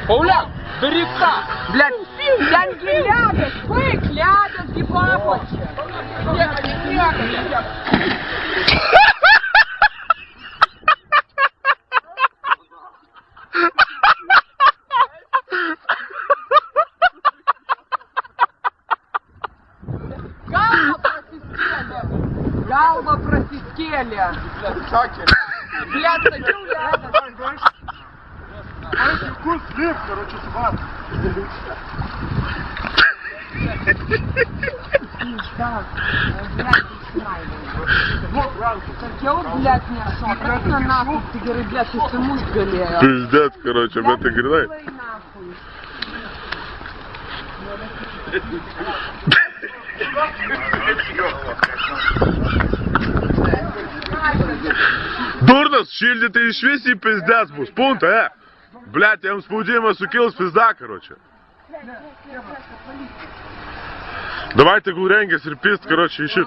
Оля, беріть так. Блядь, янки ляпят, бык ляпят, ебапочек. Галба просистели. Блядь, садил ляпят. Вкус слив, короче, сват. Хотел, блядь, не смотреть нахуй, ты говоришь, блядь, ты саму сгалея. Пиздец, короче, об этой гряной. Дурнос, шильди ты еще си пиздец, бус, пункт, Блядь, я вам спудима сукил с пизда, короче. Давайте гуренги, серпист, короче, ищи.